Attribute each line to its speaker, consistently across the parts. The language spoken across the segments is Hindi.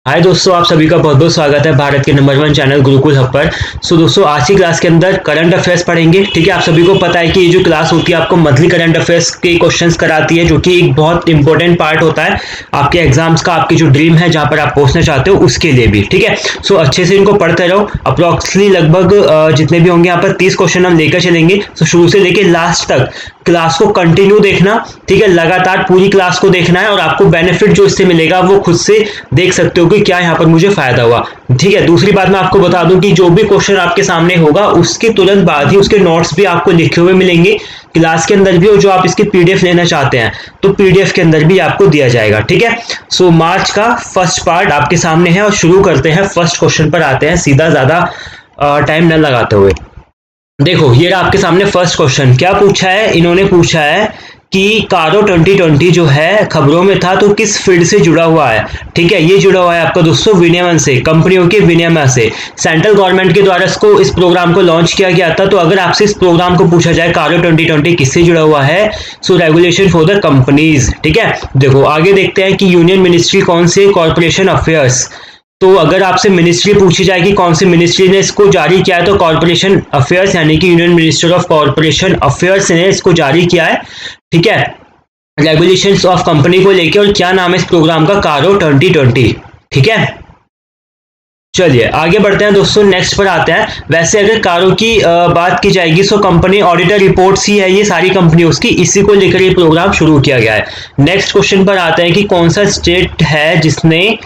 Speaker 1: हाय दोस्तों, आप सभी का बहुत बहुत स्वागत है भारत के नंबर 1 चैनल गुरुकुल हब पर। सो दोस्तों, आज की क्लास के अंदर करंट अफेयर्स पढ़ेंगे। ठीक है, आप सभी को पता है कि ये जो क्लास होती है आपको मंथली करंट अफेयर्स के क्वेश्चंस कराती है, जो कि एक बहुत इंपॉर्टेंट पार्ट होता है आपके एग्जाम्स का, आपकी जो ड्रीम है जहां पर आप पहुंचना चाहते हो उसके लिए भी। ठीक है, सो अच्छे से इनको पढ़ते रहो। अप्रोक्सली लगभग जितने भी होंगे यहाँ पर 30 क्वेश्चन हम लेकर चलेंगे। सो शुरू से लेकर लास्ट तक क्लास को कंटिन्यू देखना। ठीक है, लगातार पूरी क्लास को देखना है और आपको बेनिफिट जो इससे मिलेगा वो खुद से देख सकते हो कि क्या यहाँ पर मुझे फायदा हुआ। ठीक है, दूसरी बात मैं आपको बता दूं कि जो भी क्वेश्चन आपके सामने होगा उसके तुरंत बाद ही उसके नोट्स भी आपको लिखे हुए मिलेंगे क्लास के अंदर भी, और जो आप इसकी पीडीएफ लेना चाहते हैं तो पीडीएफ के अंदर भी आपको दिया जाएगा। ठीक है, सो मार्च का फर्स्ट पार्ट आपके सामने है और शुरू करते हैं। फर्स्ट क्वेश्चन पर आते हैं सीधा, ज्यादा टाइम न लगाते हुए। देखो, ये रहा आपके सामने फर्स्ट क्वेश्चन। क्या पूछा है इन्होंने? पूछा है कि कारो 2020 जो है खबरों में था तो किस फील्ड से जुड़ा हुआ है। ठीक है, ये जुड़ा हुआ है आपका दोस्तों विनियमन से, कंपनियों के विनियमन से। सेंट्रल गवर्नमेंट के द्वारा इस प्रोग्राम को लॉन्च किया गया था। तो अगर आपसे इस प्रोग्राम को पूछा जाए कारो 2020 किससे जुड़ा हुआ है, सो रेगुलेशन फॉर द कंपनीज। ठीक है, देखो आगे देखते हैं कि यूनियन मिनिस्ट्री कौन से, कॉर्पोरेशन अफेयर्स। तो अगर आपसे मिनिस्ट्री पूछी जाए कि कौन सी मिनिस्ट्री ने इसको जारी किया है, तो कॉर्पोरेशन अफेयर्स यानी कि union minister of corporation affairs ने इसको जारी किया है। ठीक है, रेगुलेशंस ऑफ कंपनी को लेकर। और क्या नाम है इस प्रोग्राम का? कारो 2020। ठीक है, चलिए आगे बढ़ते हैं दोस्तों, नेक्स्ट पर आते हैं। वैसे अगर कारो की बात की जाएगी तो कंपनी ऑडिटर रिपोर्ट्स ही है ये सारी कंपनी उसकी, इसी को लेकर ये प्रोग्राम शुरू किया गया है। नेक्स्ट क्वेश्चन पर आते हैं कि कौन सा स्टेट है जिसने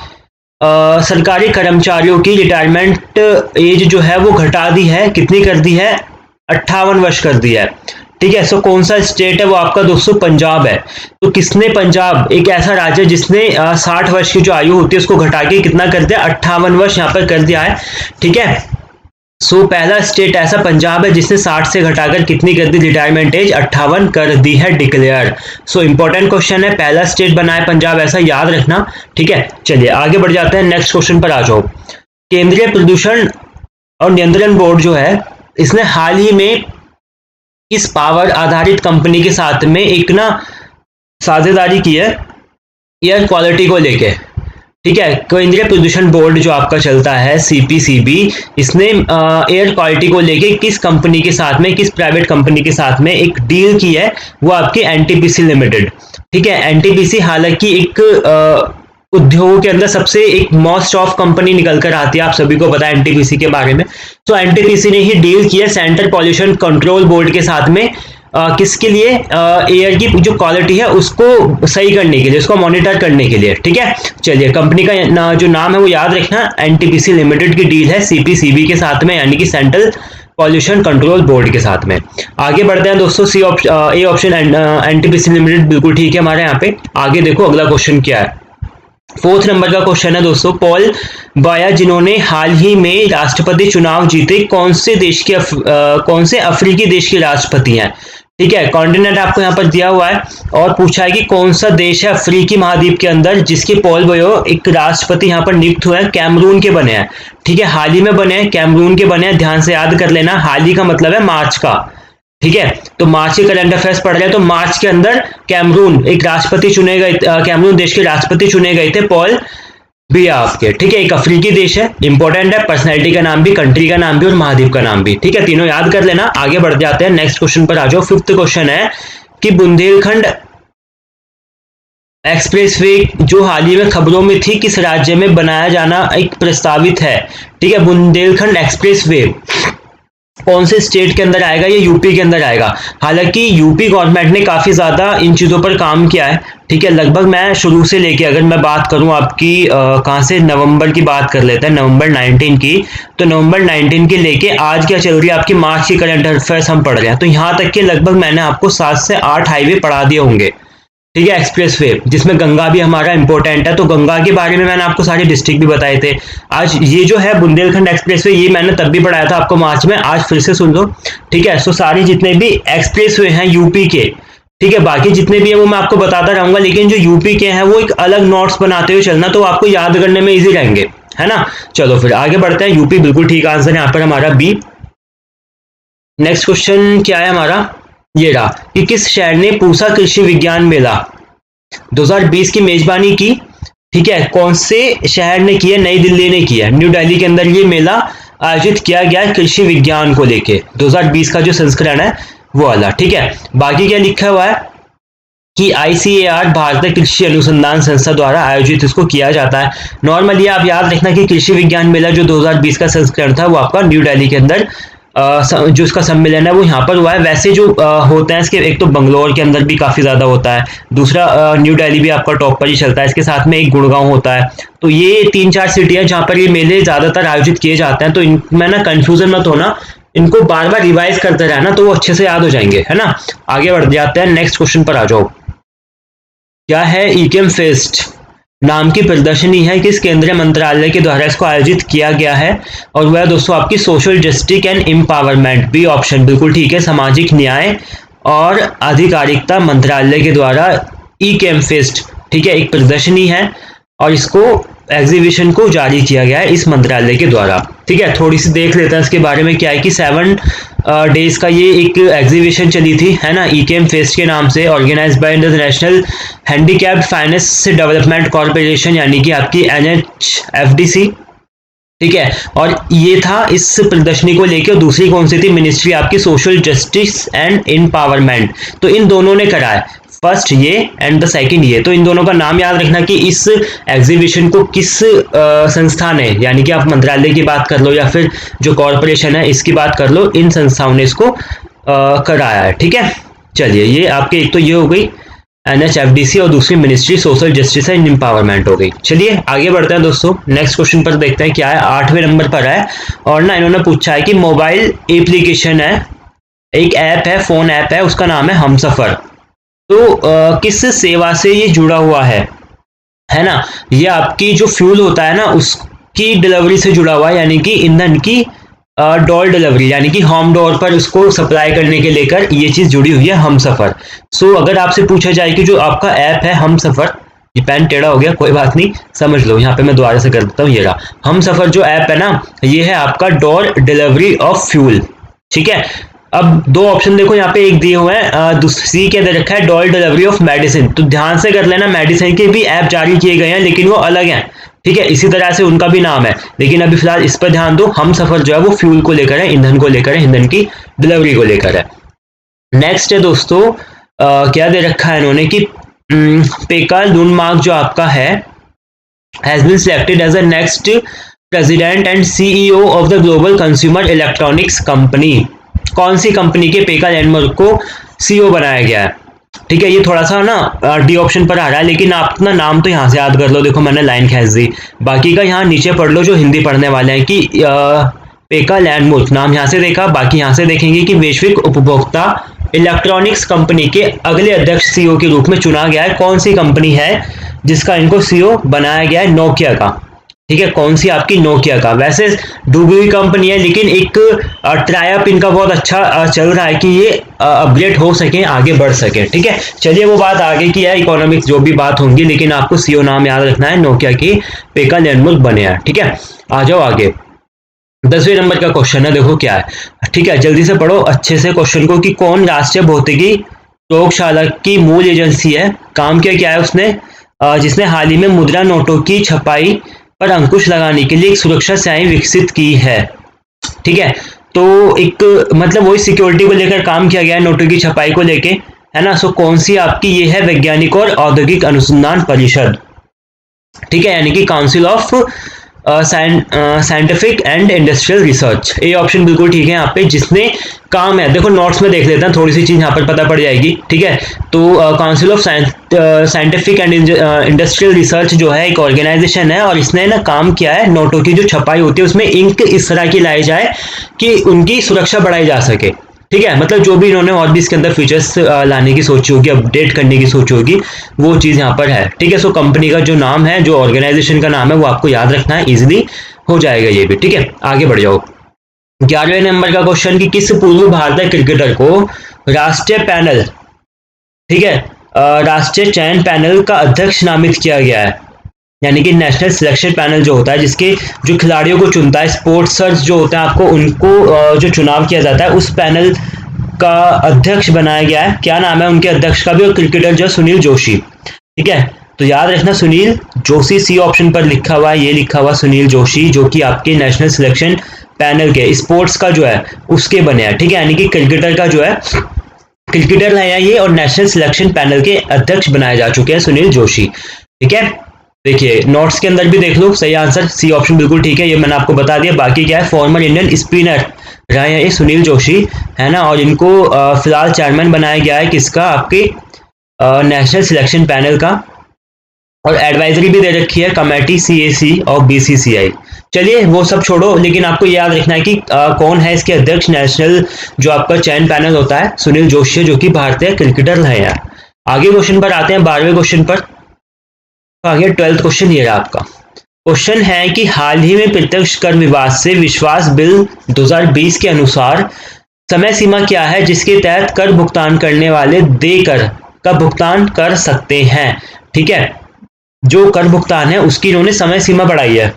Speaker 1: सरकारी कर्मचारियों की रिटायरमेंट एज जो है वो घटा दी है। कितनी कर दी है? 58 वर्ष कर दी है। ठीक है, सो कौन सा स्टेट है? वो आपका दोस्तों पंजाब है। तो किसने? पंजाब एक ऐसा राज्य है जिसने 60 वर्ष की जो आयु होती है उसको घटा के कितना कर दिया? 58 वर्ष यहाँ पर कर दिया है। ठीक है, सो पहला स्टेट ऐसा पंजाब है जिसने 60 से घटाकर कितनी कर दी रिटायरमेंट एज? 58 कर दी है डिक्लेयर। सो इंपॉर्टेंट क्वेश्चन है, पहला स्टेट बना है पंजाब, ऐसा याद रखना। ठीक है, चलिए आगे बढ़ जाते हैं, नेक्स्ट क्वेश्चन पर आ जाओ। केंद्रीय प्रदूषण और नियंत्रण बोर्ड जो है इसने हाल ही में इस पावर आधारित कंपनी के साथ में एक ना साझेदारी की है एयर क्वालिटी को लेके। ठीक है, केंद्रीय प्रदूषण बोर्ड जो आपका चलता है सीपीसीबी, इसने एयर क्वालिटी को लेके किस कंपनी के साथ में, किस प्राइवेट कंपनी के साथ में एक डील की है, वो आपकी एनटीपीसी लिमिटेड। ठीक है, एनटीपीसी हालांकि एक उद्योगों के अंदर सबसे एक मोस्ट ऑफ कंपनी निकल कर आती है, आप सभी को पता है एनटीपीसी के बारे में। तो एनटीपीसी ने ही डील की है सेंट्रल पॉल्यूशन कंट्रोल बोर्ड के साथ में, किसके लिए? एयर की जो क्वालिटी है उसको सही करने के लिए, उसको मॉनिटर करने के लिए। ठीक है, चलिए कंपनी का जो नाम है वो याद रखना, एनटीपीसी लिमिटेड की डील है सीपीसीबी के साथ में, यानी कि सेंट्रल पॉल्यूशन कंट्रोल बोर्ड के साथ में। आगे बढ़ते हैं दोस्तों, ए ऑप्शन एनटीपीसी लिमिटेड बिल्कुल ठीक है हमारे यहाँ पे। आगे देखो अगला क्वेश्चन क्या है। फोर्थ नंबर का क्वेश्चन है दोस्तों, पॉल बाया जिन्होंने हाल ही में राष्ट्रपति चुनाव जीते, कौन से अफ्रीकी देश के राष्ट्रपति हैं? ठीक है, कॉन्टिनेंट आपको यहाँ पर दिया हुआ है और पूछा है कि कौन सा देश है अफ्रीकी महाद्वीप के अंदर जिसके पॉल बाया एक राष्ट्रपति यहाँ पर नियुक्त हुए हैं, कैमरून के बने हैं। ठीक है, हाल ही में बने हैं, कैमरून के बने हैं, ध्यान से याद कर लेना। हाल ही का मतलब है मार्च का। ठीक है, तो मार्च के करंट अफेयर्स पढ़ रहे हैं तो मार्च के अंदर कैमरून एक राष्ट्रपति चुने गए, कैमरून देश के राष्ट्रपति चुने गए थे पॉल बिया आपके। ठीक है, एक अफ्रीकी देश है, इंपॉर्टेंट है, पर्सनैलिटी का नाम भी, कंट्री का नाम भी और महाद्वीप का नाम भी। ठीक है, तीनों याद कर लेना। आगे बढ़ जाते हैं, नेक्स्ट क्वेश्चन पर आ जाओ। फिफ्थ क्वेश्चन है कि बुंदेलखंड एक्सप्रेसवे जो हाल ही में खबरों में थी किस राज्य में बनाया जाना एक प्रस्तावित है? ठीक है, बुंदेलखंड एक्सप्रेसवे कौन से स्टेट के अंदर आएगा? ये यूपी के अंदर आएगा। हालांकि यूपी गवर्नमेंट ने काफी ज्यादा इन चीजों पर काम किया है। ठीक है, लगभग मैं शुरू से लेके अगर मैं बात करूं आपकी कहां से, नवंबर की बात कर लेते हैं, नवंबर 19 की। तो नवंबर 19 के लेके आज क्या चल रही है आपकी मार्च की करंट अफेयर्स हम पढ़ रहे हैं, तो यहां तक के लगभग मैंने आपको 7 से 8 हाईवे पढ़ा दिए होंगे। ठीक है, एक्सप्रेसवे जिसमें गंगा भी हमारा इंपॉर्टेंट है, तो गंगा के बारे में मैंने आपको सारे डिस्ट्रिक्ट भी बताए थे। आज ये जो है बुंदेलखंड एक्सप्रेसवे, ये मैंने तब भी पढ़ाया था आपको मार्च में, आज फिर से सुन लो। ठीक है, सो सारी जितने भी एक्सप्रेसवे हैं यूपी के, ठीक है, बाकी जितने भी है वो मैं आपको बताता रहूंगा, लेकिन जो यूपी के हैं वो एक अलग नोट्स बनाते हुए चलना, तो आपको याद करने में इजी रहेंगे, है ना। चलो फिर आगे बढ़ते हैं। यूपी बिल्कुल ठीक आंसर है यहाँ पर हमारा बी। नेक्स्ट क्वेश्चन क्या है हमारा? ये रहा कि किस शहर ने पूसा कृषि विज्ञान मेला 2020 की मेजबानी की? ठीक है, कौन से शहर ने किया? नई दिल्ली ने किया। न्यू दिल्ली के अंदर ये मेला आयोजित किया गया कृषि विज्ञान को लेके, 2020 का जो संस्करण है वो वाला। ठीक है, बाकी क्या लिखा हुआ है कि ICAR भारतीय कृषि अनुसंधान संस्था द्वारा आयोजित इसको किया जाता है। नॉर्मली आप याद रखना कि कृषि विज्ञान मेला जो 2020 का संस्करण था वो आपका न्यू दिल्ली के अंदर जो इसका सम्मेलन है वो यहाँ पर हुआ है। वैसे जो होते हैं इसके, एक तो बंगलोर के अंदर भी काफी ज्यादा होता है, दूसरा न्यू दिल्ली भी आपका टॉप पर ही चलता है, इसके साथ में एक गुड़गांव होता है। तो ये 3-4 सिटी है जहाँ पर ये मेले ज्यादातर आयोजित किए जाते हैं। तो इनमें ना कंफ्यूजन मत होना, इनको बार बार रिवाइज करते रहना तो वो अच्छे से याद हो जाएंगे, है ना। आगे बढ़ जाते हैं, नेक्स्ट क्वेश्चन पर आ जाओ। क्या है इकेम फेस्ट नाम की प्रदर्शनी है, किस केंद्रीय मंत्रालय के द्वारा इसको आयोजित किया गया है? और वह दोस्तों आपकी social justice and empowerment, B option बिल्कुल ठीक है, सामाजिक न्याय और आधिकारिकता मंत्रालय के द्वारा इकेम फेस्ट, ठीक है, एक प्रदर्शनी है और इसको एग्जीबिशन को जारी किया गया है इस मंत्रालय के द्वारा। ठीक है, थोड़ी सी देख लेते हैं इसके बारे में। क्या है कि 7 डेज का ये एक एग्जीबिशन चली थी, है ना, इकेम फेस्ट के नाम से, organise by international handicapped finance development corporation, यानी कि आपकी NHFDC। ठीक है, और ये था इस प्रदर्शनी को लेकर। और दूसरी कौन सी थी? मिनिस्ट्री आपकी सोशल जस्टिस एंड एम्पावरमेंट। तो इन दोनों ने करा है, फर्स्ट ये एंड द सेकंड ये। तो इन दोनों का नाम याद रखना कि इस एग्जीबिशन को किस संस्था ने, यानी कि आप मंत्रालय की बात कर लो या फिर जो कॉर्पोरेशन है इसकी बात कर लो, इन संस्थाओं ने इसको कराया है। ठीक है, चलिए ये आपके, एक तो ये हो गई NHFDC और दूसरी ministry social justice and empowerment हो गई। चलिए आगे बढ़ते हैं दोस्तों, नेक्स्ट क्वेश्चन पर देखते हैं क्या है। 8वें नंबर पर है और ना इन्होंने पूछा है कि मोबाइल एप्लीकेशन है, एक ऐप है, फोन ऐप है, उसका नाम है हमसफर। तो किस सेवा से ये जुड़ा हुआ है ना, ये आपकी जो फ्यूल होता है ना उसकी डिलीवरी से जुड़ा हुआ है, यानी कि ईंधन की डोर डिलीवरी, यानी कि होम डोर पर उसको सप्लाई करने के लेकर ये चीज जुड़ी हुई है हमसफर। सो अगर आपसे पूछा जाए कि जो आपका ऐप है हमसफर, ये पेन टेढ़ा हो गया, कोई बात नहीं, समझ लो, यहाँ पे मैं दोबारा से कर देता हूँ। ये रहा हमसफर जो ऐप है ना, ये है आपका डोर डिलीवरी ऑफ फ्यूल। ठीक है, अब 2 ऑप्शन देखो यहाँ पे, एक दिए हुए हैं, दूसरी क्या दे रखा है, डोर डिलीवरी ऑफ मेडिसिन। तो ध्यान से कर लेना, मेडिसिन के भी ऐप जारी किए गए हैं लेकिन वो अलग हैं। ठीक है, इसी तरह से उनका भी नाम है, लेकिन अभी फिलहाल इस पर ध्यान दो। हम सफर जो है वो फ्यूल को लेकर है, ईंधन को लेकर है, ईंधन की डिलीवरी को लेकर है। नेक्स्ट है दोस्तों, क्या दे रखा है इन्होंने कि पेकाल लुनमार्क जो आपका है has been selected as a next president and CEO of the global consumer electronics company. कौन सी कंपनी के पेकाल लुनमार्क को CEO बनाया गया है? ठीक है, ये थोड़ा सा ना डी ऑप्शन पर आ रहा है, लेकिन आप अपना नाम तो यहाँ से याद कर लो। देखो मैंने लाइन खींच दी, बाकी का यहाँ नीचे पढ़ लो जो हिंदी पढ़ने वाले हैं कि पेका लैंडमुथ, नाम यहाँ से देखा, बाकी यहाँ से देखेंगे कि वैश्विक उपभोक्ता इलेक्ट्रॉनिक्स कंपनी के अगले अध्यक्ष CEO के रूप में चुना गया है। कौन सी कंपनी है जिसका इनको CEO बनाया गया है? नोकिया का। ठीक है, कौन सी आपकी? नोकिया का। वैसे डूबी हुई कंपनी है लेकिन एक ट्राई अप इनका बहुत अच्छा चल रहा है कि ये अपग्रेड हो सके, आगे बढ़ सके। ठीक है, चलिए वो बात आगे की है, इकोनॉमिक्स जो भी बात होंगी, लेकिन आपको CEO नाम याद रखना है, नोकिया की पेका लैंडमुथ बने हैं। ठीक है, आ जाओ आगे। 10वें नंबर का क्वेश्चन है, देखो क्या है। ठीक है, जल्दी से पढ़ो अच्छे से क्वेश्चन को कि कौन राष्ट्रीय भौतिकी प्रयोगशाला की मूल एजेंसी है? काम क्या है उसने? जिसने हाल ही में मुद्रा नोटों की छपाई पर अंकुश लगाने के लिए एक सुरक्षा स्याही विकसित की है। ठीक है, तो एक मतलब वही सिक्योरिटी को लेकर काम किया गया है, नोटों की छपाई को लेके, है ना। सो कौन सी आपकी ये है? वैज्ञानिक और औद्योगिक अनुसंधान परिषद। ठीक है, यानी कि council of scientific and industrial research. A option बिल्कुल ठीक है यहाँ पे, जिसने काम है, देखो नोट्स में देख लेते हैं, थोड़ी सी चीज यहाँ पर पता पड़ जाएगी। ठीक है, तो council of scientific and industrial research जो है एक ऑर्गेनाइजेशन है और इसने ना काम किया है नोटों की जो छपाई होती है उसमें इंक इस तरह की लाई जाए कि उनकी सुरक्षा बढ़ाई जा सके। ठीक है, मतलब जो भी इन्होंने और भी इसके अंदर फीचर्स लाने की सोची होगी, अपडेट करने की सोची होगी, वो चीज यहाँ पर है। ठीक है, सो कंपनी का जो नाम है, जो ऑर्गेनाइजेशन का नाम है, वो आपको याद रखना है, इजिली हो जाएगा ये भी। ठीक है, आगे बढ़ जाओ। 11वें नंबर का क्वेश्चन कि किस पूर्व भारतीय क्रिकेटर को राष्ट्रीय पैनल, ठीक है, राष्ट्रीय चयन पैनल का अध्यक्ष नामित किया गया है? यानी कि नेशनल सिलेक्शन पैनल जो होता है, जिसके जो खिलाड़ियों को चुनता है, स्पोर्ट्सर्स जो होते हैं, आपको उनको जो चुनाव किया जाता है, उस पैनल का अध्यक्ष बनाया गया है। क्या नाम है उनके अध्यक्ष का भी? और क्रिकेटर जो सुनील जोशी। ठीक है, तो याद रखना सुनील जोशी सी ऑप्शन पर लिखा हुआ है, ये लिखा हुआ सुनील जोशी, जो कि आपके नेशनल सिलेक्शन पैनल के स्पोर्ट्स का जो है उसके बने हैं, ठीक है, यानी कि क्रिकेटर का जो है क्रिकेटर है ये, और नेशनल सिलेक्शन पैनल के अध्यक्ष बनाए जा चुके हैं सुनील जोशी, ठीक है। देखिए नोट्स के अंदर भी देख लो, सही आंसर सी ऑप्शन बिल्कुल ठीक है, ये मैंने आपको बता दिया। बाकी क्या है, फॉर्मर इंडियन स्पिनर रहे हैं ये सुनील जोशी, है ना, और इनको फिलहाल चेयरमैन बनाया गया है किसका, आपके नेशनल सिलेक्शन पैनल का, और एडवाइजरी भी दे रखी है कमेटी CAC और BCCI। चलिए वो सब छोड़ो, लेकिन आपको याद रखना है कि कौन है इसके अध्यक्ष, नेशनल जो आपका चयन पैनल होता है सुनील जोशी, जो कि भारतीय क्रिकेटर रहे हैं। आगे क्वेश्चन पर आते हैं, 12वें क्वेश्चन पर। आगे 12th क्वेश्चन ये रहा आपका। क्वेश्चन है कि हाल ही में प्रत्यक्ष कर विवाद से विश्वास बिल 2020 के अनुसार समय सीमा क्या है जिसके तहत कर भुगतान करने वाले देकर का भुगतान कर सकते हैं, ठीक है। जो कर भुगतान है उसकी इन्होंने समय सीमा बढ़ाई है,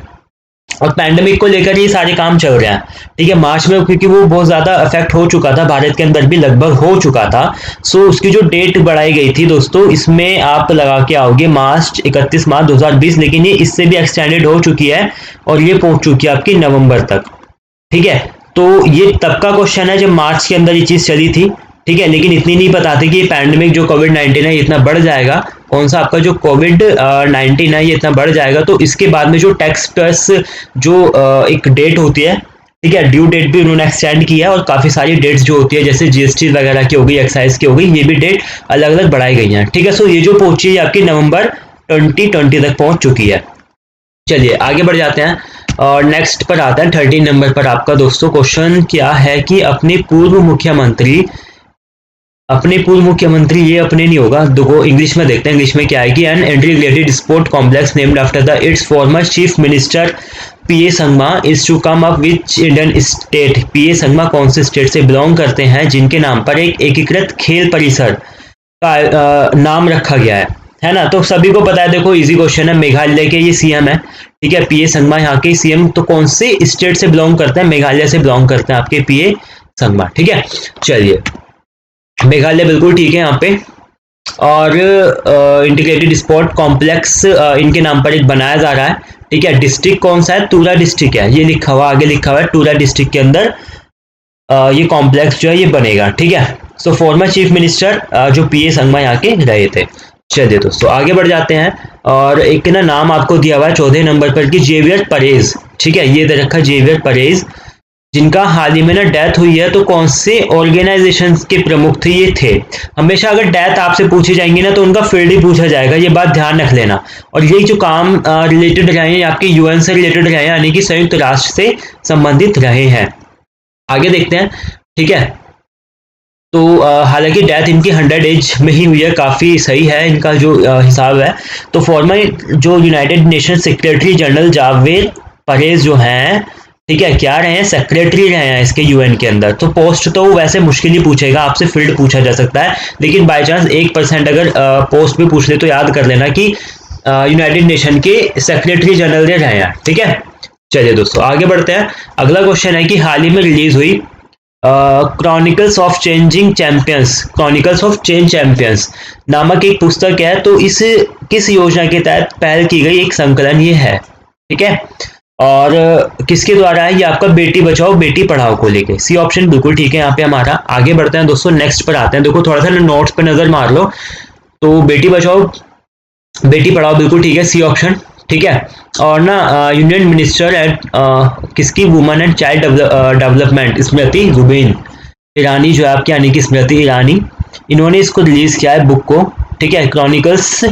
Speaker 1: और पैंडेमिक को लेकर ये सारे काम चल रहे हैं, ठीक है। मार्च में क्योंकि वो बहुत ज्यादा इफेक्ट हो चुका था, भारत के अंदर भी लगभग हो चुका था, सो उसकी जो डेट बढ़ाई गई थी दोस्तों, इसमें आप लगा के आओगे मार्च 31 मार्च 2020, लेकिन ये इससे भी एक्सटेंडेड हो चुकी है और ये पहुंच चुकी है आपकी नवंबर तक, ठीक है। तो ये तब का क्वेश्चन है जब मार्च के अंदर ये चीज चली थी, ठीक है, लेकिन इतनी नहीं बताते कि ये पैंडेमिक जो कोविड-19 है इतना बढ़ जाएगा, कौन सा आपका जो कोविड-19 है ये इतना बढ़ जाएगा, तो इसके बाद में जो टैक्स प्लस जो एक डेट होती है, ठीक है, ड्यू डेट भी उन्होंने एक्सटेंड किया है, और काफी सारी डेट्स जो होती है जैसे GST वगैरह की हो गई, एक्साइज की हो गई, ये भी डेट अलग अलग बढ़ाई गई है, ठीक है। सो ये जो पहुंची है आपकी नवंबर 2020 तक पहुंच चुकी है। चलिए आगे बढ़ जाते हैं और नेक्स्ट पर आता है 13 नंबर पर आपका दोस्तों। क्वेश्चन क्या है कि अपने पूर्व मुख्यमंत्री ये अपने नहीं होगा, देखो इंग्लिश में देखते हैं, इंग्लिश में क्या है कि an integrated sport complex named after the its former chief minister PA Sangma is to come up which Indian state. PA Sangma कौन से स्टेट से बिलोंग करते हैं जिनके नाम पर एक एकीकृत खेल परिसर का नाम रखा गया है ना। तो सभी को पता है, देखो इजी क्वेश्चन है, मेघालय के ये CM है, ठीक है, PA संगमा यहाँ के CM। तो कौन से स्टेट से बिलोंग करते हैं, मेघालय से बिलोंग करते हैं आपके PA संगमा, ठीक है। चलिए मेघालय बिल्कुल ठीक है यहाँ पे, और इंटीग्रेटेड स्पोर्ट कॉम्प्लेक्स इनके नाम पर एक बनाया जा रहा है, ठीक है। डिस्ट्रिक्ट कौन सा है, तुरा डिस्ट्रिक्ट है, ये लिखा हुआ आगे लिखा हुआ है, तुरा डिस्ट्रिक्ट के अंदर ये कॉम्प्लेक्स जो है ये बनेगा, ठीक है। सो फॉर्मर चीफ मिनिस्टर जो PA संगमा यहाँ के रहे थे। चलिए दोस्तों आगे बढ़ जाते हैं, और एक ना नाम आपको दिया हुआ है 14 नंबर पर कि जेवियर परेज, ठीक है, ये दे रखा जेवियर परेज, जिनका हाल ही में ना डेथ हुई है। तो कौन से ऑर्गेनाइजेशन के प्रमुख थे ये थे। हमेशा अगर डेथ आपसे पूछी जाएंगी ना तो उनका फील्ड ही पूछा जाएगा, ये बात ध्यान रख लेना। और यही जो काम रिलेटेड रहे हैं आपके UN से रिलेटेड रहे हैं, यानी कि संयुक्त राष्ट्र से संबंधित रहे हैं। आगे देखते हैं, ठीक है। तो हालांकि डेथ इनकी 100 एज में ही हुई है, काफ़ी सही है इनका जो हिसाब है। तो फॉर्मर जो United nation secretary general Javed Perez जो हैं, ठीक है, क्या रहे हैं, सेक्रेटरी रहे हैं इसके UN के अंदर। तो पोस्ट तो वैसे मुश्किल ही पूछेगा आपसे, फील्ड पूछा जा सकता है, लेकिन बाय चांस 1% अगर पोस्ट भी पूछ ले तो याद कर लेना कि यूनाइटेड नेशन के सेक्रेटरी जनरल रहे हैं, ठीक है। चलिए दोस्तों आगे बढ़ते हैं। अगला क्वेश्चन है कि हाल ही में रिलीज हुई क्रॉनिकल्स ऑफ चेंज चैंपियंस नामक एक पुस्तक है। तो इस किस योजना के तहत पहल की गई एक संकलन ये है, ठीक है, और किसके द्वारा है, ये आपका बेटी बचाओ बेटी पढ़ाओ को लेके। सी ऑप्शन बिल्कुल ठीक है यहाँ पे हमारा। आगे बढ़ते हैं दोस्तों, नेक्स्ट पर आते हैं। देखो थोड़ा सा नोट्स पे नजर मार लो, तो बेटी बचाओ बेटी पढ़ाओ बिल्कुल ठीक है, सी ऑप्शन, ठीक है। और ना यूनियन मिनिस्टर एट किसकी, women and child development Smriti Irani जो है आपकी, यानी कि स्मृति ईरानी, इन्होंने इसको रिलीज किया है बुक को, ठीक है। Chronicles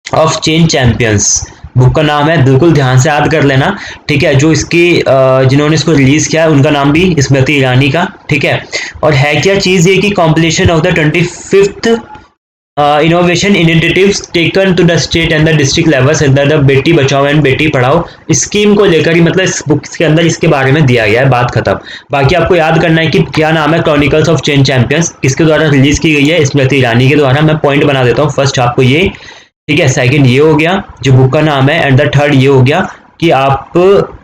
Speaker 1: of change champions book का नाम है, बिल्कुल ध्यान से याद कर लेना, ठीक है। जो इसकी जिन्होंने इसको रिलीज किया है उनका नाम भी स्मृति ईरानी का, ठीक है। और है क्या चीज ये कि compilation of the 25th innovation initiatives taken to the state and the district levels under the Beti Bachao and Beti Padhao scheme को लेकर ही, मतलब इस बुक के अंदर इसके बारे में दिया गया है, बात खत्म। बाकी आपको याद करना है कि क्या नाम है, क्रॉनिकल्स ऑफ चेंज चैंपियंस, किसके द्वारा रिलीज की गई है, स्मृति ईरानी के द्वारा। मैं पॉइंट बना देता हूँ, फर्स्ट आपको ये, ठीक है, सेकंड ये हो गया जो बुक का नाम है, एंड द थर्ड ये हो गया कि आप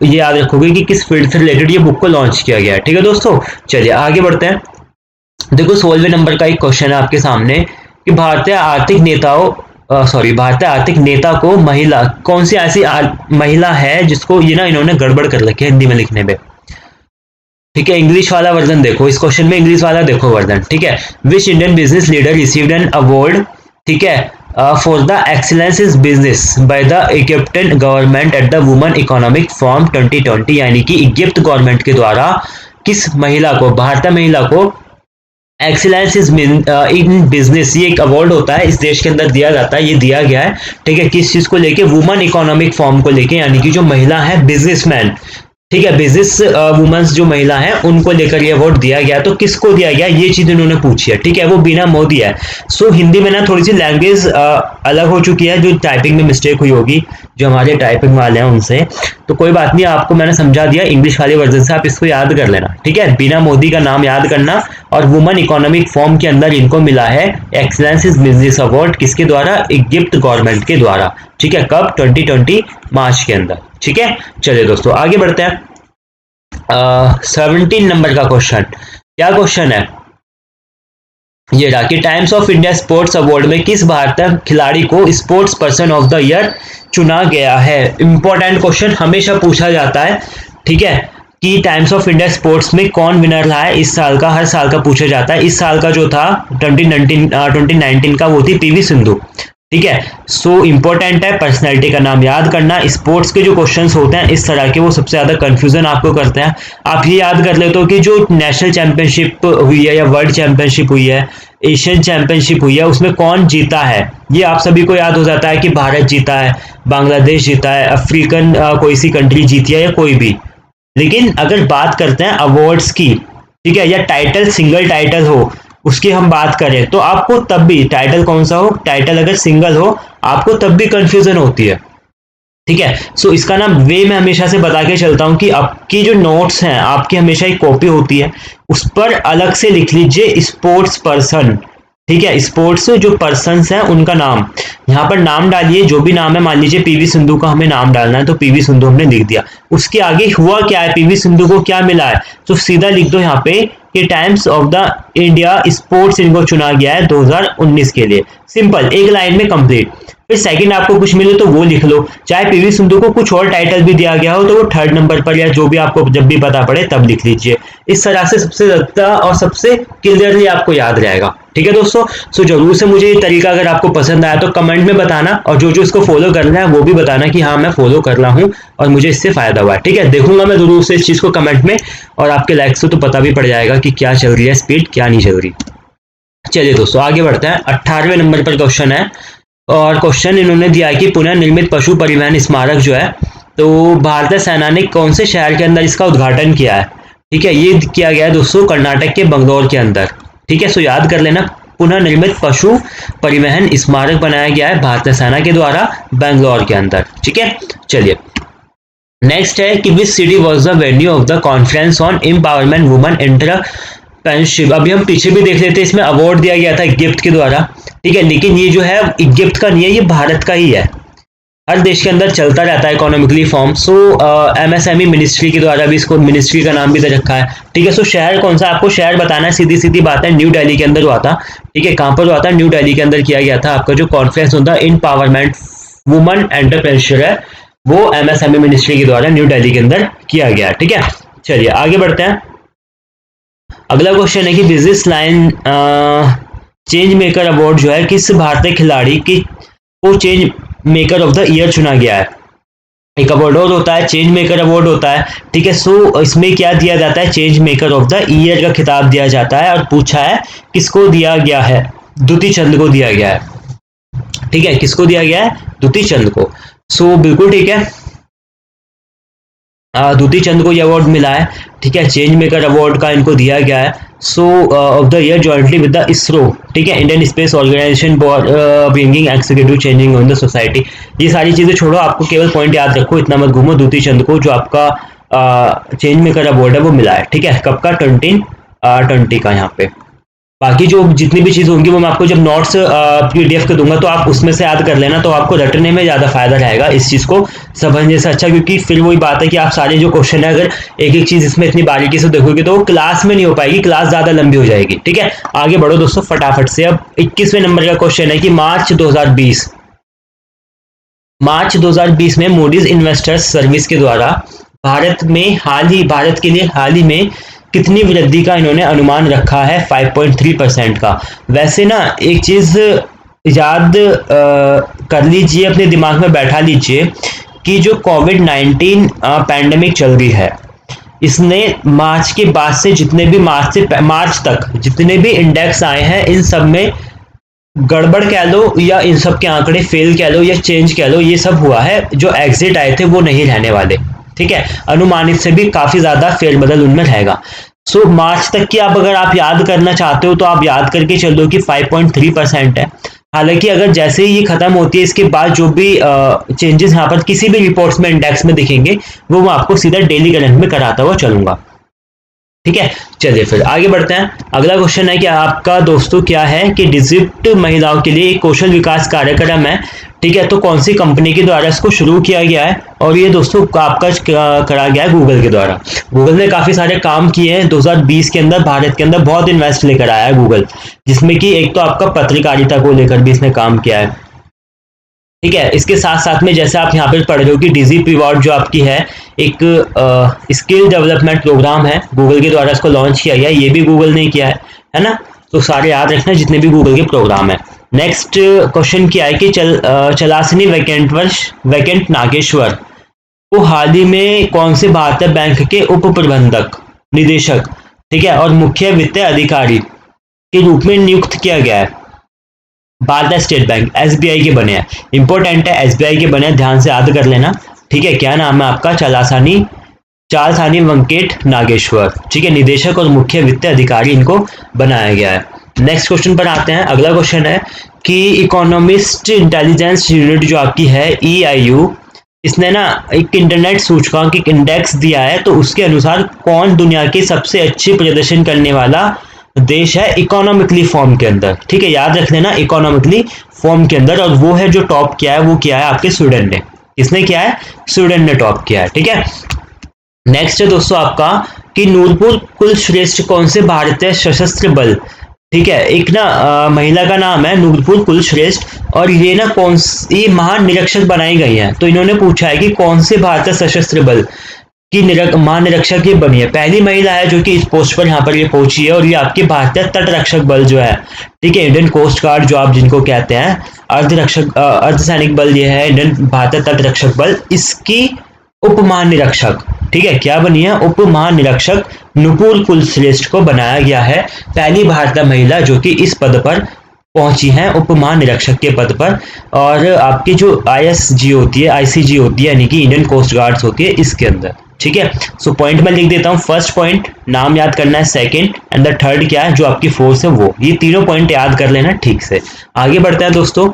Speaker 1: ये याद रखोगे कि किस फील्ड से रिलेटेड ये बुक को लॉन्च किया गया है, ठीक है दोस्तों। चलिए आगे बढ़ते हैं। देखो 16वें नंबर का एक क्वेश्चन है आपके सामने कि भारतीय आर्थिक नेताओं सॉरी, भारतीय आर्थिक नेता को महिला, कौन सी ऐसी महिला है जिसको ये ना इन्होंने गड़बड़ कर रखी है हिंदी में लिखने में। ठीक है, इंग्लिश वाला वर्जन देखो, इस क्वेश्चन में इंग्लिश वाला देखो वर्जन। ठीक है, which Indian business leader received an award, ठीक है, for the excellence is business by the Egyptian government at the women economic forum 2020, यानी कि इजिप्ट गवर्नमेंट के द्वारा किस महिला को, भारतीय महिला को एक्सीलेंस इज इन बिजनेस, ये एक अवार्ड होता है इस देश के अंदर दिया जाता है, ये दिया गया है। ठीक है, किस चीज को लेके, वुमेन इकोनॉमिक फॉर्म को लेके, यानी कि जो महिला है बिजनेसमैन, ठीक है, बिजनेस वुमेन्स जो महिला है उनको लेकर ये अवार्ड दिया गया। तो किसको दिया गया ये चीज इन्होंने पूछी है। ठीक है, वो बीना मोदी है। सो हिंदी में ना थोड़ी सी लैंग्वेज अलग हो चुकी है, जो टाइपिंग में मिस्टेक हुई होगी जो हमारे टाइपिंग वाले हैं उनसे, तो कोई बात नहीं, आपको मैंने समझा दिया इंग्लिश वाले वर्जन से, आप इसको याद कर लेना। ठीक है, बीना मोदी का नाम याद करना, और वुमेन इकोनॉमिक फॉर्म के अंदर इनको मिला है एक्सीलेंस इन बिजनेस अवार्ड, किसके द्वारा, इजिप्ट गवर्नमेंट के द्वारा। ठीक है, कब, 2020 मार्च के अंदर। ठीक है, चलिए दोस्तों आगे बढ़ते हैं। 17 नंबर का क्वेश्चन, क्या क्वेश्चन है ये रहा कि times of India sports award में किस भारतीय खिलाड़ी को sports person of the year चुना गया है। इंपॉर्टेंट क्वेश्चन हमेशा पूछा जाता है। ठीक है, कि टाइम्स ऑफ इंडिया स्पोर्ट्स में कौन विनर रहा है इस साल का, हर साल का पूछा जाता है। इस साल का जो था 2019 का, वो थी पीवी सिंधु। ठीक है, सो इंपॉर्टेंट है, पर्सनैलिटी का नाम याद करना। स्पोर्ट्स के जो क्वेश्चंस होते हैं इस तरह के, वो सबसे ज्यादा कंफ्यूजन आपको करते हैं। आप ये याद कर लेते हो कि जो नेशनल चैंपियनशिप हुई है या वर्ल्ड चैंपियनशिप हुई है, एशियन चैंपियनशिप हुई है, उसमें कौन जीता है ये आप सभी को याद हो जाता है कि भारत जीता है, बांग्लादेश जीता है, अफ्रीकन कोई सी कंट्री जीती है या कोई भी। लेकिन अगर बात करते हैं अवार्ड्स की, ठीक है, या टाइटल, सिंगल टाइटल हो उसकी हम बात करें, तो आपको तब भी, टाइटल कौन सा हो, टाइटल अगर सिंगल हो आपको तब भी कंफ्यूजन होती है। ठीक है, सो इसका ना वे मैं हमेशा से बता के चलता हूं कि आपकी जो नोट्स हैं, आपकी हमेशा एक कॉपी होती है, उस पर अलग से लिख लीजिए स्पोर्ट्स पर्सन। ठीक है, स्पोर्ट्स जो पर्सन्स हैं उनका नाम, यहाँ पर नाम डालिए, जो भी नाम है, मान लीजिए पीवी सिंधु का हमें नाम डालना है तो पीवी सिंधु हमने लिख दिया। उसके आगे हुआ क्या है, पीवी सिंधु को क्या मिला है, तो सीधा लिख दो यहाँ पे कि times of the India sports इनको चुना गया है 2019 के लिए। सिंपल, एक लाइन में कंप्लीट। फिर सेकंड आपको कुछ मिले तो वो लिख लो, चाहे पीवी सिंधु को कुछ और टाइटल भी दिया गया हो तो वो थर्ड नंबर पर, या जो भी आपको जब भी पता पड़े तब लिख लीजिए। इस तरह से सबसे ज्यादा और सबसे क्लियरली आपको याद रहेगा। ठीक है दोस्तों, सो जरूर से मुझे ये तरीका अगर आपको पसंद आया तो कमेंट में बताना, और जो जो इसको फॉलो करना है वो भी बताना कि हाँ मैं फॉलो कर रहा हूँ और मुझे इससे फायदा हुआ है। ठीक है, देखूंगा मैं जरूर से इस चीज को कमेंट में, और आपके लाइक से तो पता भी पड़ जाएगा कि क्या चल रही है स्पीड, क्या नहीं चल रही। चलिए दोस्तों आगे बढ़ते हैं। 18वें नंबर पर क्वेश्चन है, और क्वेश्चन इन्होंने दिया है कि पुनः निर्मित पशु परिवहन स्मारक जो है, तो भारतीय सेना ने कौन से शहर के अंदर इसका उद्घाटन किया है। ठीक है, ये किया गया है दोस्तों कर्नाटक के बंगलौर के अंदर। ठीक है, सो याद कर लेना, पुनः निर्मित पशु परिवहन स्मारक बनाया गया है भारतीय सेना के द्वारा बेंगलोर के अंदर। ठीक है, चलिए नेक्स्ट है कि which city was the venue of the conference on empowerment women entrepreneurship. अभी हम पीछे भी देख लेते हैं, इसमें अवार्ड दिया गया था इजिप्ट के द्वारा। ठीक है, लेकिन ये जो है इजिप्ट का नहीं है, ये भारत का ही है। हर देश के अंदर चलता रहता है इकोनॉमिकली फॉर्म। सो एमएसएमई मिनिस्ट्री के द्वारा भी इसको, मिनिस्ट्री का नाम भी दे रखा है। ठीक है, सो शहर कौन सा आपको शहर बताना है, सीधी सीधी बात है, न्यू दिल्ली के अंदर हुआ था। ठीक है, कहां पर हुआ था, न्यू दिल्ली के अंदर किया गया था। आपका जो कॉन्फ्रेंस होता है एम्पावरमेंट वुमेन एंटरप्रेन्योरशिप है, वो एमएसएमई मिनिस्ट्री के द्वारा न्यू दिल्ली के अंदर किया गया है। ठीक है, चलिए आगे बढ़ते हैं। अगला क्वेश्चन है कि business line change maker award जो है किस भारतीय खिलाड़ी की को change maker of the year चुना गया है। एक अवार्ड और होता है, चेंज मेकर अवार्ड होता है। ठीक है, सो इसमें क्या दिया जाता है, change maker of the year का खिताब दिया जाता है, और पूछा है किसको दिया गया है, द्युति चंद को दिया गया है। ठीक है, किसको दिया गया है, द्युति चंद को। सो बिल्कुल ठीक है, द्युति चंद को ये अवार्ड मिला है। ठीक है, चेंज मेकर अवार्ड का इनको दिया गया है। So of the year jointly with the ISRO. ठीक है, Indian space organisation bringing executive changing in the society. ये सारी चीजें छोड़ो, आपको केवल पॉइंट याद रखो, इतना मत घूमो। द्युति चंद को जो आपका चेंज मेकर अवार्ड है वो मिला है। ठीक है, कब का, 2020 का यहाँ पे। बाकी जो जितनी भी चीज़ होंगी वो मैं आपको जब नोट्स पीडीएफ के दूंगा तो आप उसमें से याद कर लेना, तो आपको रटने में ज़्यादा फायदा रहेगा इस चीज़ को समझने से अच्छा। क्योंकि फिर वही बात है कि आप सारे जो क्वेश्चन है, अगर एक एक चीज़ इसमें इतनी बारीकी से देखोगे तो वो क्लास में नहीं हो पाएगी, क्लास ज़्यादा लंबी हो जाएगी। ठीक है, आगे बढ़ो दोस्तों फटाफट से। अब 21वें नंबर का क्वेश्चन है कि मार्च 2020, मार्च 2020 में मूडीज इन्वेस्टर्स सर्विस के द्वारा भारत के लिए हाल ही में कितनी वृद्धि का इन्होंने अनुमान रखा है? 5.3% का। वैसे ना एक चीज याद कर लीजिए, अपने दिमाग में बैठा लीजिए कि जो कोविड-19 पैंडेमिक चल रही है, इसने मार्च के बाद से मार्च तक जितने भी इंडेक्स आए हैं, इन सब में गड़बड़ कह लो या इन सब के आंकड़े फेल कह लो या चेंज कह लो, ये सब हुआ है। जो एग्जिट आए थे वो नहीं रहने वाले, ठीक है। अनुमानित से भी काफी ज्यादा फेरबदल उनमें रहेगा। सो मार्च तक की अगर आप याद करना चाहते हो तो आप याद करके चलो कि 5.3% है। हालांकि अगर जैसे ही ये खत्म होती है, इसके बाद जो भी चेंजेस यहाँ पर किसी भी रिपोर्ट्स में इंडेक्स में दिखेंगे, वो मैं आपको सीधा डेली करंट में कराता हुआ चलूंगा, ठीक है। चलिए फिर आगे बढ़ते हैं। अगला क्वेश्चन है कि आपका दोस्तों क्या है कि डिजिट महिलाओं के लिए एक कौशल विकास कार्यक्रम है, ठीक है। तो कौन सी कंपनी के द्वारा इसको शुरू किया गया है? और ये दोस्तों आपका करा गया है गूगल के द्वारा। गूगल ने काफी सारे काम किए हैं 2020 के अंदर, भारत के अंदर बहुत इन्वेस्ट लेकर आया है गूगल, जिसमें कि एक तो आपका पत्रकारिता को लेकर भी इसने काम किया है, ठीक है। इसके साथ साथ में जैसे आप यहाँ पर पढ़ रहे हो कि डिजी पिवॉट जो आपकी है एक स्किल डेवलपमेंट प्रोग्राम है, गूगल के द्वारा इसको लॉन्च किया गया, ये भी गूगल ने किया है ना। तो सारे याद रखना जितने भी गूगल के प्रोग्राम है। नेक्स्ट क्वेश्चन क्या है कि चलासनी वैकेंट नागेश्वर को हाल ही में कौन से भारतीय बैंक के उप प्रबंधक निदेशक, ठीक है, और मुख्य वित्तीय अधिकारी के रूप में नियुक्त किया गया है? भारतीय स्टेट बैंक, एसबीआई के बने हैं। इंपॉर्टेंट है, एसबीआई के बने हैं, ध्यान से याद कर लेना, ठीक है। क्या नाम है आपका? चालसानी वेंकट नागेश्वर, ठीक है। निदेशक और मुख्य वित्तीय अधिकारी इनको बनाया गया है। नेक्स्ट क्वेश्चन पर आते हैं। अगला क्वेश्चन है कि इकोनॉमिस्ट इंटेलिजेंस यूनिट जो आपकी है EIU, इसने ना एक इंटरनेट सूचकांक एक इंडेक्स दिया है, तो उसके अनुसार कौन दुनिया के सबसे अच्छी प्रदर्शन करने वाला देश है इकोनॉमिकली फॉर्म के अंदर, ठीक है। याद रख लेना इकोनॉमिकली फॉर्म के अंदर, और वो है जो टॉप किया है, वो किया है आपके स्वीडन ने। किसने किया है? स्वीडन ने टॉप किया है, ठीक है। नेक्स्ट है दोस्तों आपका कि नूरपुर कुलश्रेष्ठ कौन से भारतीय सशस्त्र बल, ठीक है, एक ना महिला का नाम है नूरपुर कुलश्रेष्ठ, और ये ना कौन सी महानिरीक्षक बनाई गई है। तो इन्होंने पूछा है कि कौन से भारतीय सशस्त्र बल की महानिरीक्षक ये बनी है। पहली महिला है जो कि इस पोस्ट पर यहाँ पर ये पहुंची है, और ये आपके भारतीय तटरक्षक बल जो है, ठीक है, इंडियन कोस्ट गार्ड जो आप जिनको कहते हैं, अर्धसैनिक बल ये है इंडियन भारतीय तटरक्षक बल, इसकी उप महानिरीक्षक, ठीक है, क्या बनी है? उप महानिरीक्षक नुपुर कुलश्रेष्ठ को बनाया गया है। पहली भारतीय महिला जो कि इस पद पर पहुंची है, उप महानिरीक्षक के पद पर। और आपकी जो ISG होती है, ICG होती है, यानी कि इंडियन कोस्ट गार्ड्स होती है इसके अंदर, ठीक है। सो पॉइंट में लिख देता हूँ। फर्स्ट पॉइंट नाम याद करना है, सेकंड एंड द थर्ड क्या है, जो आपकी फोर्स है वो, ये तीनों पॉइंट याद कर लेना ठीक से। आगे बढ़ते हैं दोस्तों।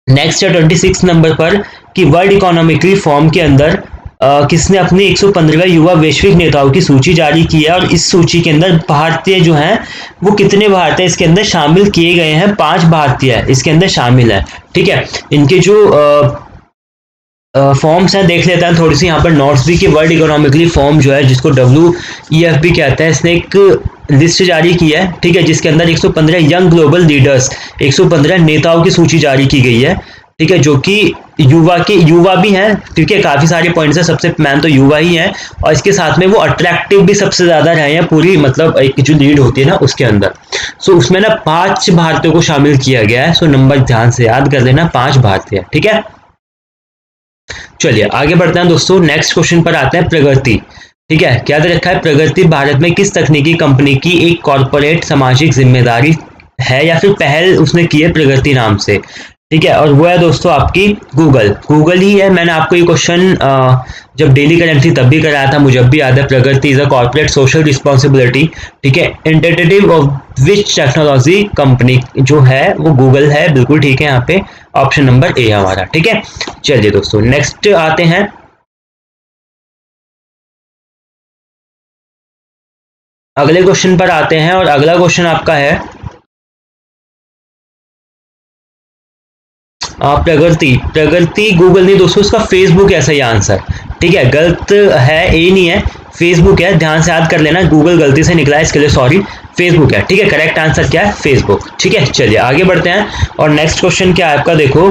Speaker 1: नेक्स्ट है 26 नंबर पर कि वर्ल्ड इकोनॉमिकली फॉर्म के अंदर किसने अपनी 115वें युवा वैश्विक नेताओं की सूची जारी की है, और इस सूची के अंदर भारतीय जो हैं वो कितने भारतीय इसके अंदर शामिल किए गए हैं? 5 भारतीय इसके अंदर शामिल है, ठीक है। इनके जो फॉर्म्स हैं देख लेते हैं थोड़ी सी यहाँ पर नोट्स भी, कि वर्ल्ड इकोनॉमिकली फॉर्म जो है जिसको WEF भी कहते हैं, इसने एक लिस्ट जारी की है, ठीक है, जिसके अंदर 115 यंग ग्लोबल लीडर्स, 115 नेताओं की सूची जारी की गई है, ठीक है, जो कि युवा भी हैं, ठीक है। काफी सारे पॉइंट्स है, सबसे मैन तो युवा ही है, और इसके साथ में वो अट्रैक्टिव भी सबसे ज्यादा रहे हैं पूरी, मतलब एक जो लीड होती है ना उसके अंदर। सो उसमें ना 5 भारतीयों को शामिल किया गया है। सो नंबर ध्यान से याद कर लेना, 5 भारतीय, ठीक है। चलिए आगे बढ़ते हैं दोस्तों। नेक्स्ट क्वेश्चन पर आते हैं। प्रगति, ठीक है, क्या दे रखा है? प्रगति भारत में किस तकनीकी कंपनी की एक कॉर्पोरेट सामाजिक जिम्मेदारी है या फिर पहल उसने की है प्रगति नाम से, ठीक है, और वो है दोस्तों आपकी गूगल ही है। मैंने आपको ये क्वेश्चन जब डेली करंट थी तब भी कराया था, मुझे अब भी याद है। Pragati is a corporate social responsibility, ठीक है, intentive of which technology company जो है वो गूगल है, बिल्कुल ठीक है। यहाँ पे ऑप्शन नंबर ए हमारा, ठीक है। चलिए दोस्तों नेक्स्ट आते हैं। अगले क्वेश्चन पर आते हैं, और अगला क्वेश्चन आपका है प्रगति गूगल नहीं दोस्तों, इसका फेसबुक है सही आंसर, ठीक है, गलत है, ए नहीं है, फेसबुक है, ध्यान से याद कर लेना। गूगल गलती से निकला है, इसके लिए सॉरी, फेसबुक है, ठीक है। करेक्ट आंसर क्या है? फेसबुक, ठीक है। चलिए आगे बढ़ते हैं, और नेक्स्ट क्वेश्चन क्या है आपका, देखो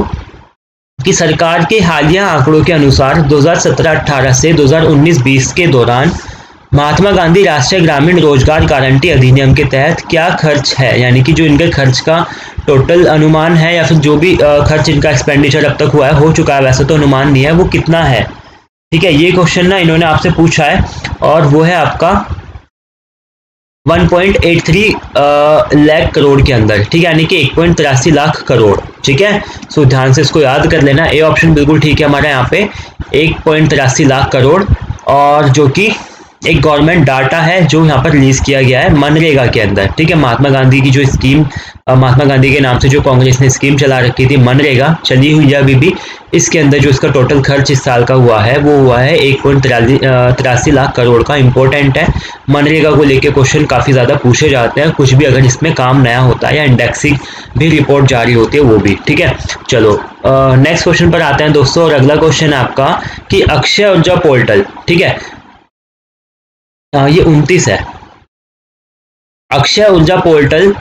Speaker 1: कि सरकार के हालिया आंकड़ों के अनुसार 2017-18 से 2019-20 के दौरान महात्मा गांधी राष्ट्रीय ग्रामीण रोजगार गारंटी अधिनियम के तहत क्या खर्च है, यानी कि जो इनके खर्च का टोटल अनुमान है या फिर जो भी खर्च इनका एक्सपेंडिचर अब तक हुआ है, हो चुका है, वैसे तो अनुमान नहीं है, वो कितना है। ठीक है, ये क्वेश्चन ना इन्होंने आपसे पूछा है और वो है आपका 1.83 लाख करोड़ के अंदर। ठीक है, यानी कि 1.83 लाख करोड़। ठीक है, सो ध्यान से इसको याद कर लेना। ए ऑप्शन बिल्कुल ठीक है हमारा यहाँ पे 1.83 लाख करोड़, और जो कि एक गवर्नमेंट डाटा है जो यहाँ पर रिलीज किया गया है मनरेगा के अंदर। ठीक है, महात्मा गांधी की जो स्कीम, महात्मा गांधी के नाम से जो कांग्रेस ने स्कीम चला रखी थी, मनरेगा चली हुई है अभी भी, इसके अंदर जो इसका टोटल खर्च इस साल का हुआ है वो हुआ है 1.83 लाख करोड़ का। इंपॉर्टेंट है, मनरेगा को लेके क्वेश्चन काफी ज्यादा पूछे जाते हैं, कुछ भी अगर इसमें काम नया होता है या इंडेक्सिंग भी रिपोर्ट जारी होती है वो भी। ठीक है, चलो नेक्स्ट क्वेश्चन पर आते हैं दोस्तों, और अगला क्वेश्चन है आपका कि अक्षय ऊर्जा पोर्टल। ठीक है, ये 29 है। अक्षय ऊर्जा पोर्टल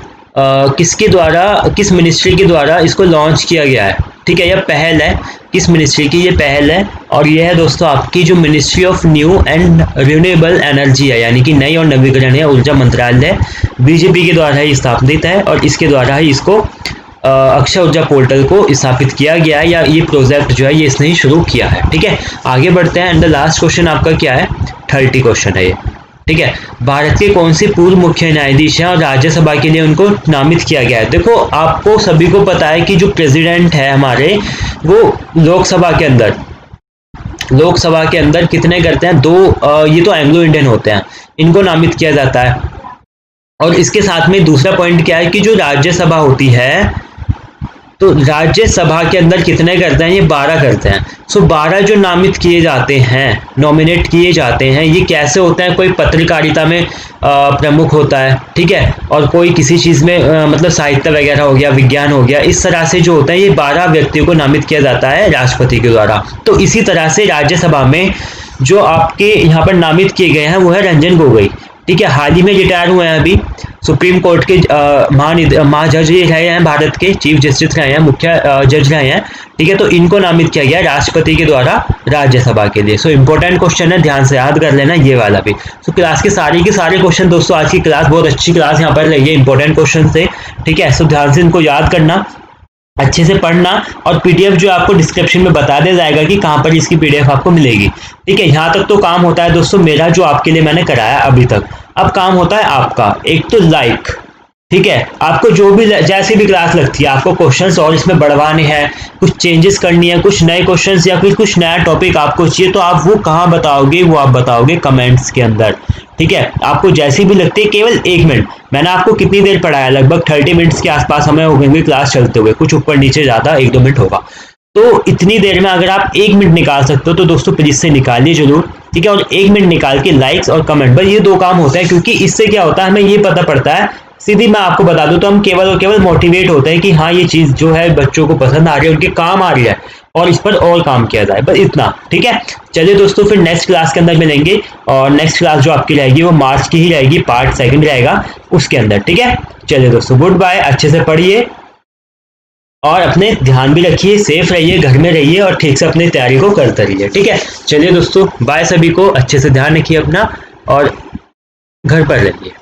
Speaker 1: किसके द्वारा, किस मिनिस्ट्री के द्वारा इसको लॉन्च किया गया है। ठीक है, यह पहल है, किस मिनिस्ट्री की ये पहल है, और यह है दोस्तों आपकी जो ministry of new and renewable energy है, यानी कि नई और नवीकरणीय ऊर्जा मंत्रालय, बीजेपी के द्वारा ही स्थापित है और इसके द्वारा ही इसको अक्षय ऊर्जा पोर्टल को स्थापित किया गया है, या ये प्रोजेक्ट जो है ये इसने ही शुरू किया है। ठीक है, आगे बढ़ते हैं एंड द लास्ट क्वेश्चन आपका क्या है, 30 क्वेश्चन है ये। ठीक है, भारत के कौन से पूर्व मुख्य न्यायाधीश हैं और राज्यसभा के लिए उनको नामित किया गया है। देखो, आपको सभी को पता है कि जो प्रेसिडेंट है हमारे, वो लोकसभा के अंदर कितने करते हैं, 2, ये तो एंग्लो इंडियन होते हैं, इनको नामित किया जाता है। और इसके साथ में दूसरा पॉइंट क्या है कि जो राज्यसभा होती है, तो राज्यसभा के अंदर कितने करते हैं, ये 12 करते हैं। सो 12 जो नामित किए जाते हैं, नॉमिनेट किए जाते हैं, ये कैसे होते हैं, कोई पत्रकारिता में प्रमुख होता है, ठीक है, और कोई किसी चीज़ में मतलब साहित्य वगैरह हो गया, विज्ञान हो गया, इस तरह से जो होता है ये 12 व्यक्तियों को नामित किया जाता है राष्ट्रपति के द्वारा। तो इसी तरह से राज्यसभा में जो आपके यहाँ पर नामित किए गए हैं वो है रंजन गोगोई। ठीक है, हाल ही में रिटायर हुए हैं, अभी सुप्रीम कोर्ट के महाजज रहे हैं, भारत के चीफ जस्टिस रहे हैं, मुख्य जज रहे हैं। ठीक है, तो इनको नामित किया गया राष्ट्रपति के द्वारा राज्यसभा के लिए। सो इंपॉर्टेंट क्वेश्चन है, ध्यान से याद कर लेना ये वाला भी। सो क्लास के सारे क्वेश्चन दोस्तों, आज की क्लास बहुत अच्छी क्लास यहाँ पर रही है इंपॉर्टेंट क्वेश्चन से। ठीक है, सो ध्यान से इनको याद करना, अच्छे से पढ़ना, और पीडीएफ जो आपको डिस्क्रिप्शन में बता दिया जाएगा कि कहाँ पर इसकी पीडीएफ आपको मिलेगी। ठीक है, यहाँ तक तो काम होता है दोस्तों मेरा जो आपके लिए मैंने कराया अभी तक। अब काम होता है आपका, एक तो लाइक, ठीक है, आपको जो भी जैसी भी क्लास लगती है, आपको क्वेश्चंस और इसमें बढ़वाने हैं, कुछ चेंजेस करनी है, कुछ नए क्वेश्चंस या फिर कुछ नया टॉपिक आपको चाहिए, तो आप वो कहाँ बताओगे, वो आप बताओगे कमेंट्स के अंदर। ठीक है, आपको जैसी भी लगती है, केवल 1 मिनट, मैंने आपको कितनी देर पढ़ाया, लगभग 30 मिनट्स के आसपास हमें हो गए क्लास चलते हुए, कुछ ऊपर नीचे ज़्यादा 1-2 मिनट होगा। तो इतनी देर में अगर आप 1 मिनट निकाल सकते हो तो दोस्तों प्लीज से निकालिए जरूर। ठीक है, और 1 मिनट निकाल के लाइक्स और कमेंट, बस ये 2 काम होता है, क्योंकि इससे क्या होता है, हमें ये पता पड़ता है, सीधी मैं आपको बता दूं तो हम केवल और केवल मोटिवेट होते हैं कि हाँ ये चीज जो है बच्चों को पसंद आ रही है, उनके काम आ रही है, और इस पर और काम किया जाए, बस इतना। ठीक है, चलिए दोस्तों, फिर नेक्स्ट क्लास के अंदर मिलेंगे, और नेक्स्ट क्लास जो आपकी रहेगी वो मार्च की ही रहेगी, पार्ट 2 रहेगा उसके अंदर। ठीक है, चलिए दोस्तों, गुड बाय, अच्छे से पढ़िए और अपने ध्यान भी रखिए, सेफ रहिए, घर में रहिए और ठीक से अपनी तैयारी को करते रहिए। ठीक है, चलिए दोस्तों, बाय, सभी को अच्छे से ध्यान रखिए अपना और घर पर रहिए।